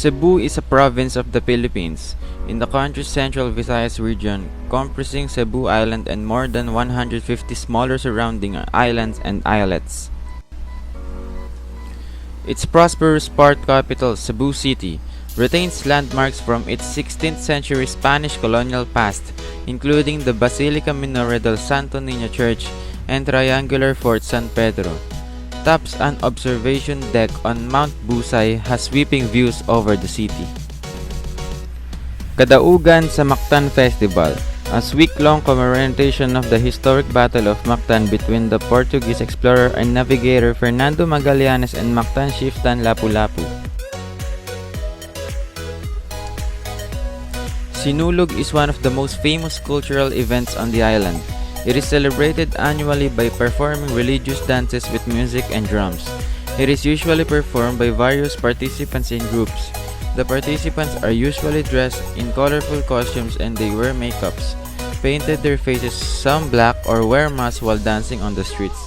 Cebu is a province of the Philippines, in the country's central Visayas region, comprising Cebu Island and more than 150 smaller surrounding islands and islets. Its prosperous port capital, Cebu City, retains landmarks from its 16th century Spanish colonial past, including the Basilica Minore del Santo Niño Church and triangular Fort San Pedro. Tops an observation deck on Mount Busay has sweeping views over the city. Kadaugan sa Mactan Festival, a week-long commemoration of the historic Battle of Mactan between the Portuguese explorer and navigator Fernando Magallanes and Mactan chieftain Lapu-Lapu. Sinulog is one of the most famous cultural events on the island. It is celebrated annually by performing religious dances with music and drums. It is usually performed by various participants in groups. The participants are usually dressed in colorful costumes and they wear makeups, painted their faces some black or wear masks while dancing on the streets.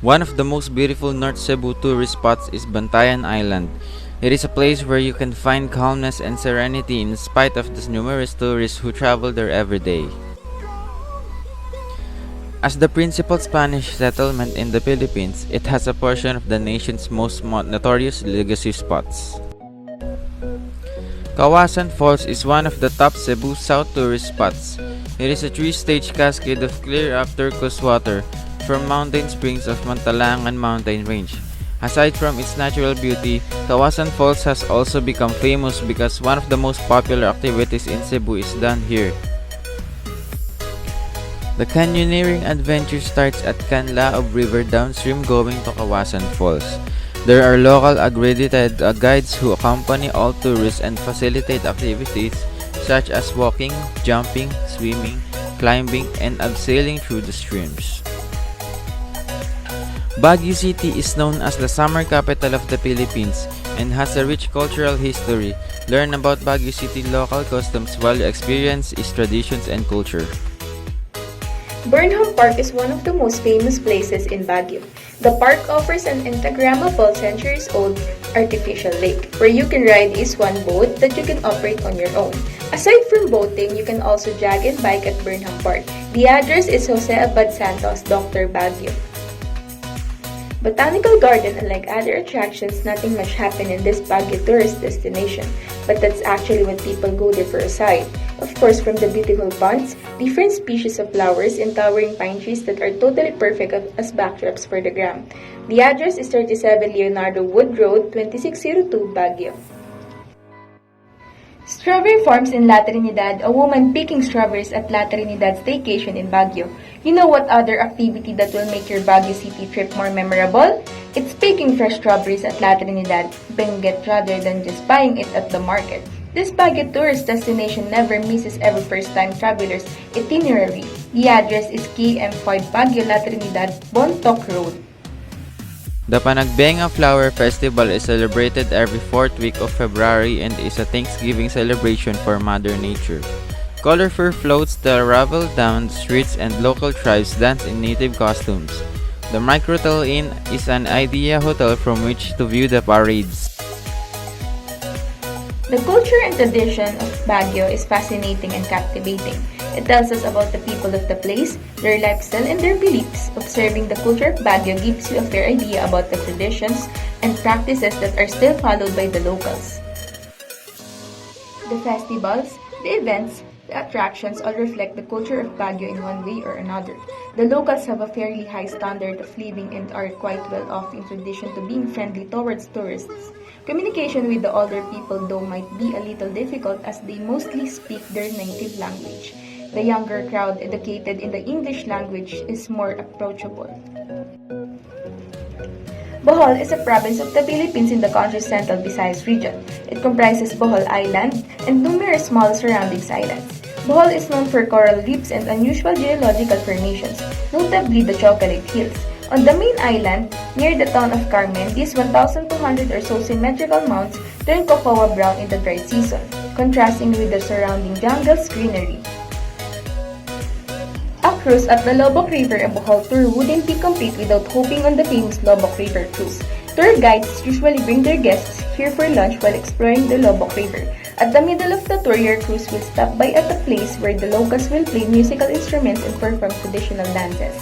One of the most beautiful North Cebu tourist spots is Bantayan Island. It is a place where you can find calmness and serenity in spite of the numerous tourists who travel there every day. As the principal Spanish settlement in the Philippines, it has a portion of the nation's most notorious legacy spots. Kawasan Falls is one of the top Cebu South tourist spots. It is a three-stage cascade of clear turquoise water from mountain springs of Mantalangan mountain range. Aside from its natural beauty, Kawasan Falls has also become famous because one of the most popular activities in Cebu is done here. The canyoneering adventure starts at Canlaob River downstream going to Kawasan Falls. There are local accredited guides who accompany all tourists and facilitate activities such as walking, jumping, swimming, climbing, and abseiling through the streams. Baguio City is known as the summer capital of the Philippines and has a rich cultural history. Learn about Baguio City local customs while you experience its traditions and culture. Burnham Park is one of the most famous places in Baguio. The park offers an Instagrammable centuries-old artificial lake, where you can ride a swan boat that you can operate on your own. Aside from boating, you can also jog and bike at Burnham Park. The address is Jose Abad Santos, Dr. Baguio. Botanical Garden, unlike other attractions, nothing much happen in this Baguio tourist destination, but that's actually what people go there for aside. Of course, from the beautiful ponds, different species of flowers, and towering pine trees that are totally perfect as backdrops for the gram. The address is 37 Leonardo Wood Road, 2602, Baguio. Strawberry farms in La Trinidad, a woman picking strawberries at La Trinidad Staycation in Baguio. You know what other activity that will make your Baguio City trip more memorable? It's picking fresh strawberries at La Trinidad, bring it rather than just buying it at the market. This Baguio tourist destination never misses every first-time traveler's itinerary. The address is KM5 Baguio, La Trinidad, Bontoc Road. The Panagbenga Flower Festival is celebrated every fourth week of February and is a Thanksgiving celebration for Mother Nature. Colorful floats that ravel down the streets and local tribes dance in native costumes. The Microtel Inn is an idea hotel from which to view the parades. The culture and tradition of Baguio is fascinating and captivating. It tells us about the people of the place, their lifestyle, and their beliefs. Observing the culture of Baguio gives you a fair idea about the traditions and practices that are still followed by the locals. The festivals, the events, the attractions all reflect the culture of Baguio in one way or another. The locals have a fairly high standard of living and are quite well off in tradition to being friendly towards tourists. Communication with the older people though might be a little difficult as they mostly speak their native language. The younger crowd educated in the English language is more approachable. Bohol is a province of the Philippines in the country's central Visayas region. It comprises Bohol Island and numerous small surrounding islands. Bohol is known for coral reefs and unusual geological formations, notably the Chocolate Hills. On the main island, near the town of Carmen, these 1,200 or so symmetrical mounds turn cocoa brown in the dry season, contrasting with the surrounding jungle's greenery. A cruise at the Lobok River and Bohol tour wouldn't be complete without hopping on the famous Lobok River cruise. Tour guides usually bring their guests here for lunch while exploring the Lobok River. At the middle of the tour, your cruise will stop by at a place where the locals will play musical instruments and perform traditional dances.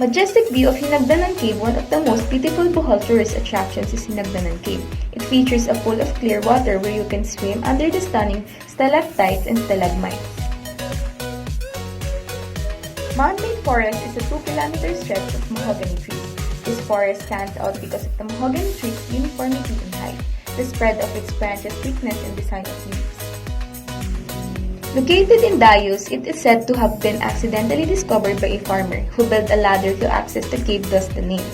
Majestic view of Hinagdanan Cave, one of the most beautiful Bohol tourist attractions is Hinagdanan Cave. It features a pool of clear water where you can swim under the stunning stalactites and stalagmites. Mountain Forest is a 2-kilometer stretch of mahogany trees. This forest stands out because of the mahogany trees' uniformity in height, the spread of its branches, thickness, and design of leaves. Located in Dayos, it is said to have been accidentally discovered by a farmer who built a ladder to access the cave, thus the name.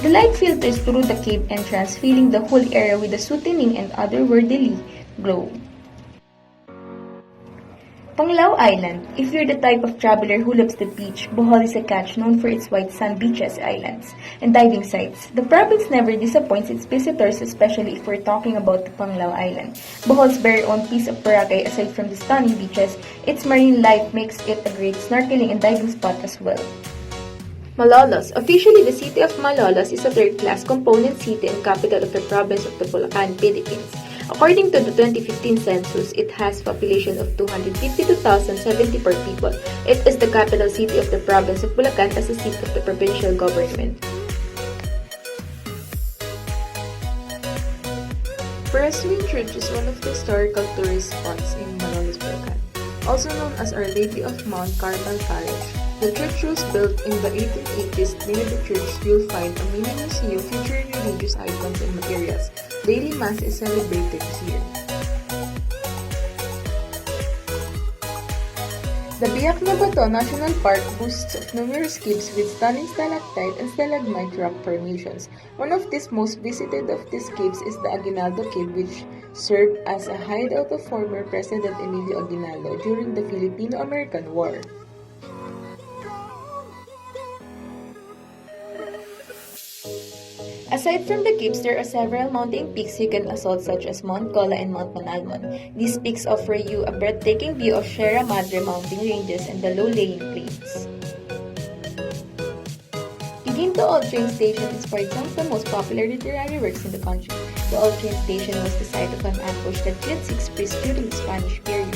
The light filters through the cave entrance, filling the whole area with a soothing and otherworldly glow. Panglao Island. If you're the type of traveler who loves the beach, Bohol is a catch known for its white sand beaches, islands, and diving sites. The province never disappoints its visitors, especially if we're talking about the Panglao Island. Bohol's very own piece of Boracay, aside from the stunning beaches, its marine life makes it a great snorkeling and diving spot as well. Malolos. Officially, the city of Malolos is a third-class component city and capital of the province of the Bulacan, Philippines. According to the 2015 census, it has a population of 252,074 people. It is the capital city of the province of Bulacan as the seat of the provincial government. Pereswing Church is one of the historical tourist spots in Malolos, Bulacan. Also known as Our Lady of Mount Carmel Parish. The church was built in the 1880s. Near the church, you'll find a mini museum featuring religious icons and materials. Daily Mass is celebrated here. The Biak na Bato National Park boasts of numerous caves with stunning stalactite and stalagmite rock formations. One of the most visited of these caves is the Aguinaldo Cave, which served as a hideout of former President Emilio Aguinaldo during the Filipino-American War. Aside from the caves, there are several mountain peaks you can assault, such as Mount Cola and Mount Manalmon. These peaks offer you a breathtaking view of Sierra Madre mountain ranges and the low-lying plains. Ginto Old Train Station inspired some of the most popular literary works in the country. The Old Train Station was the site of an ambush that killed 6 priests during the Spanish period.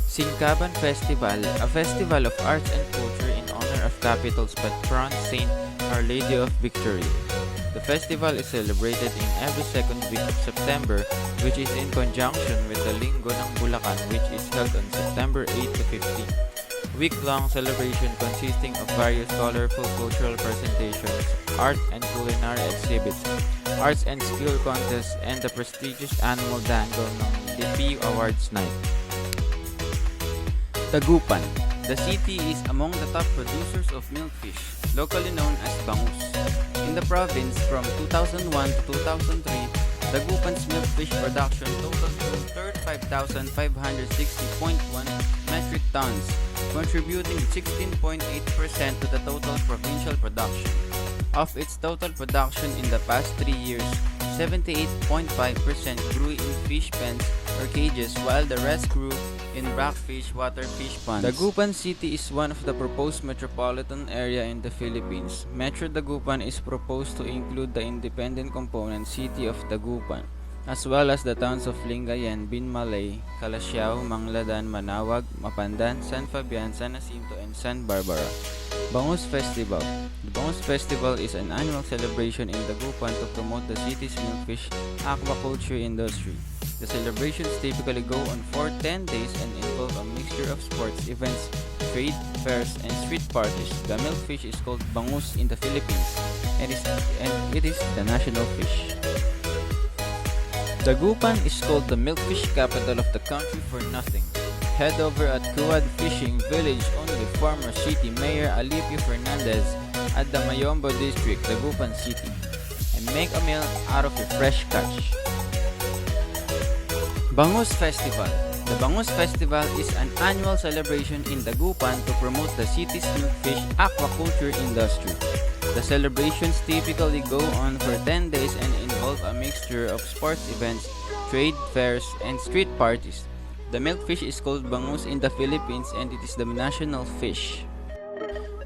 Singkaban Festival, a festival of arts and culture in honor of capital's patron Saint Our Lady of Victory. The festival is celebrated in every second week of September, which is in conjunction with the Linggo ng Bulacan, which is held on September 8 to 15. Week-long celebration consisting of various colorful cultural presentations, art and culinary exhibits, arts and skill contests, and the prestigious annual dangle ng DP Awards Night. Dagupan. The city is among the top producers of milkfish, locally known as bangus. In the province from 2001 to 2003, Dagupan's milkfish production totaled to 35,560.1 metric tons, contributing 16.8% to the total provincial production. Of its total production in the past 3 years, 78.5% grew in fish pens or cages, while the rest grew in rockfish waterfish ponds. Dagupan City is one of the proposed metropolitan area in the Philippines. Metro Dagupan is proposed to include the independent component city of Dagupan, as well as the towns of Lingayen, Binmalay, Calasiao, Mangladan, Manawag, Mapandan, San Fabian, San Jacinto, and San Barbara. Bangus Festival. The Bangus Festival is an annual celebration in Dagupan to promote the city's milkfish aquaculture industry. The celebrations typically go on for 10 days and involve a mixture of sports events, trade fairs, and street parties. The milkfish is called bangus in the Philippines, and it is the national fish. Dagupan is called the milkfish capital of the country for nothing. Head over at Kuwad Fishing Village owned by former City Mayor Alipio Fernandez at the Mayombo District, Dagupan City, and make a meal out of your fresh catch. Bangus Festival. The Bangus Festival is an annual celebration in Dagupan to promote the city's milkfish aquaculture industry. The celebrations typically go on for 10 days and involve a mixture of sports events, trade fairs, and street parties. The milkfish is called bangus in the Philippines and it is the national fish.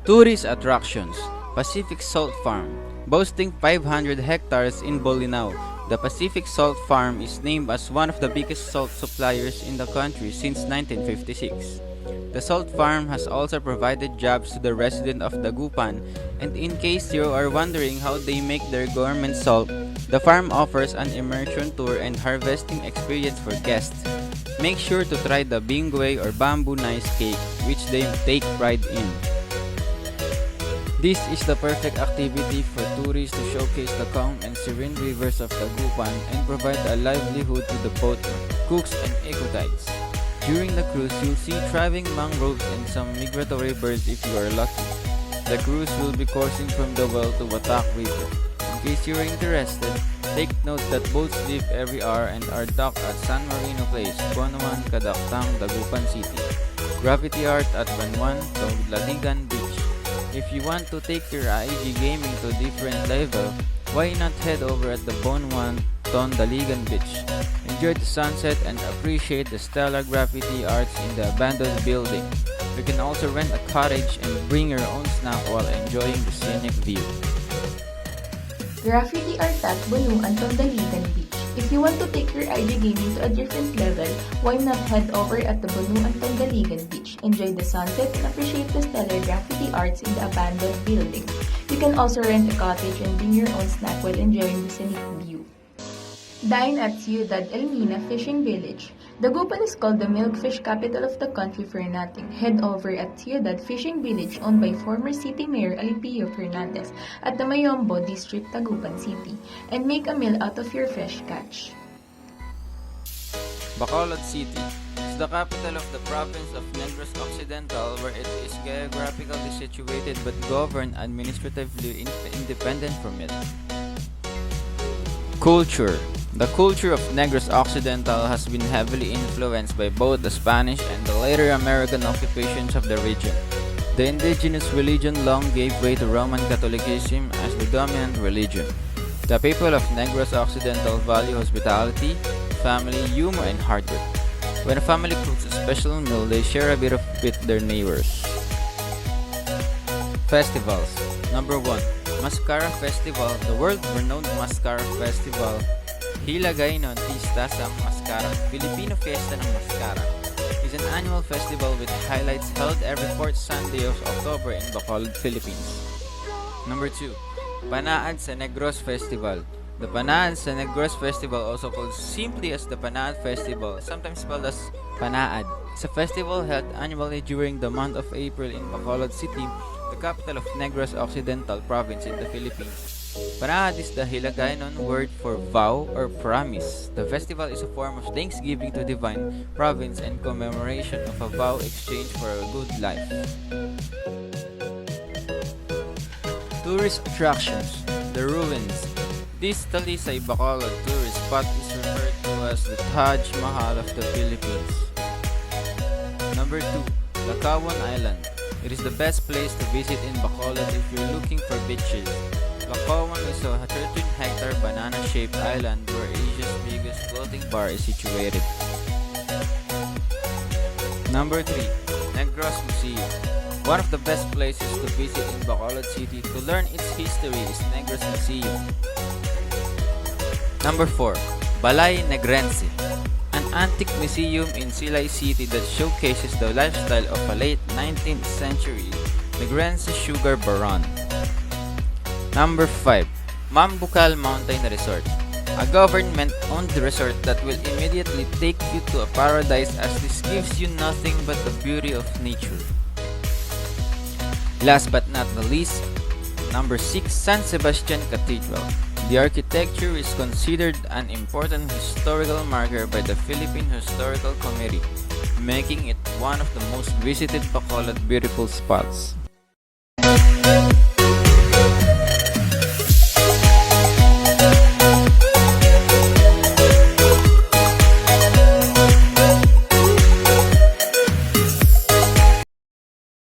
Tourist attractions. Pacific Salt Farm. Boasting 500 hectares in Bolinao, the Pacific Salt Farm is named as one of the biggest salt suppliers in the country since 1956. The salt farm has also provided jobs to the residents of Dagupan, and in case you are wondering how they make their gourmet salt, the farm offers an immersion tour and harvesting experience for guests. Make sure to try the bingway or bamboo nice cake, which they take pride in. This is the perfect activity for tourists to showcase the calm and serene rivers of Dagupan and provide a livelihood to the boat cooks and eco-guides. During the cruise, you'll see thriving mangroves and some migratory birds if you are lucky. The cruise will be coursing from the well to Watak River. In case you're interested, take note that boats leave every hour and are docked at San Marino Place, Buanuan, Kadaktang, Dagupan City. Graffiti art at Banwan, Ladigan Beach. If you want to take your IG gaming to a different level, why not head over at the Buanuan, Daligan Beach. Enjoy the sunset and appreciate the stellar graffiti arts in the abandoned building. You can also rent a cottage and bring your own snack while enjoying the scenic view. Graffiti art at Bunuan, Daligan Beach. If you want to take your IG gaming to a different level, why not head over at the Bunuan, Daligan Beach. Enjoy the sunset and appreciate the stellar graffiti arts in the abandoned building. You can also rent a cottage and bring your own snack while enjoying the scenic view. Dine at Ciudad Elmina Fishing Village. Dagupan is called the milkfish capital of the country for nothing. Head over at Ciudad Fishing Village owned by former City Mayor Alipio Fernandez at the Mayombo District, Dagupan City, and make a meal out of your fresh catch. Bacolod City is the capital of the province of Negros Occidental, where it is geographically situated but governed administratively independent from it. Culture. The culture of Negros Occidental has been heavily influenced by both the Spanish and the later American occupations of the region. The indigenous religion long gave way to Roman Catholicism as the dominant religion. The people of Negros Occidental value hospitality, family, humor, and hard work. When a family cooks a special meal, they share a bit of it with their neighbors. Festivals. Number 1. Mascara Festival. The world-renowned Mascara Festival, Hiligaynon Fiesta sa Mascara, Filipino Fiesta ng Mascara, is an annual festival with highlights held every 4th Sunday of October in Bacolod, Philippines. Number 2. Panaad sa Negros Festival. The Panaad sa Negros Festival, also called simply as the Panaad Festival, sometimes spelled as Panaad, is a festival held annually during the month of April in Bacolod City, the capital of Negros Occidental Province in the Philippines. Panaad is the Hiligaynon word for vow or promise. The festival is a form of thanksgiving to divine province and commemoration of a vow exchange for a good life. Tourist attractions. The ruins. This Talisay Bacolod tourist spot is referred to as the Taj Mahal of the Philippines. Number 2. Lakawan Island. It is the best place to visit in Bacolod if you're looking for beaches. Lakawan is a 13-hectare banana-shaped island where Asia's biggest floating bar is situated. Number 3. Negros Museum. One of the best places to visit in Bacolod City to learn its history is Negros Museum. Number 4. Balay Negrense. An antique museum in Silay City that showcases the lifestyle of a late 19th century Negrense sugar baron. Number 5. Mambucal Mountain Resort. A government-owned resort that will immediately take you to a paradise, as this gives you nothing but the beauty of nature. Last but not the least, number 6. San Sebastian Cathedral. The architecture is considered an important historical marker by the Philippine Historical Committee, making it one of the most visited Bacolod beautiful spots.